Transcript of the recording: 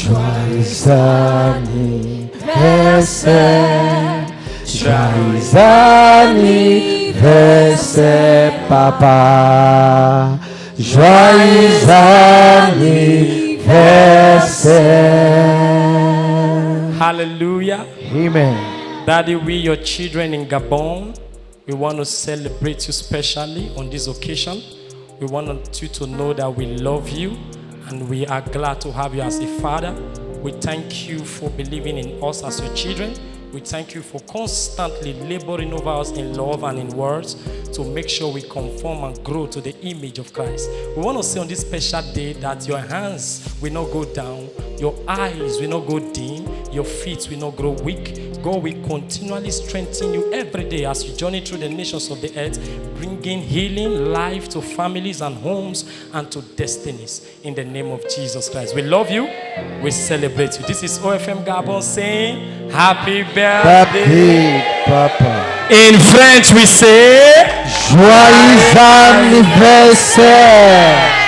Joyeux anniversaire, joyeux anniversaire, papa. Joyeux anniversaire. Hallelujah. Amen. Daddy, we, your children in Gabon, we want to celebrate you specially on this occasion. We want you to know that we love you and we are glad to have you as a father. We thank you for believing in us as your children. We thank you for constantly laboring over us in love and in words to make sure we conform and grow to the image of Christ. We want to say on this special day that your hands will not go down, your eyes will not go dim, your feet will not grow weak. God will continually strengthen you every day as you journey through the nations of the earth, bringing healing, life to families and homes and to destinies in the name of Jesus Christ. We love you. We celebrate you. This is OFM Gabon saying, Happy birthday, Papa. In French we say, Joyeux anniversaire.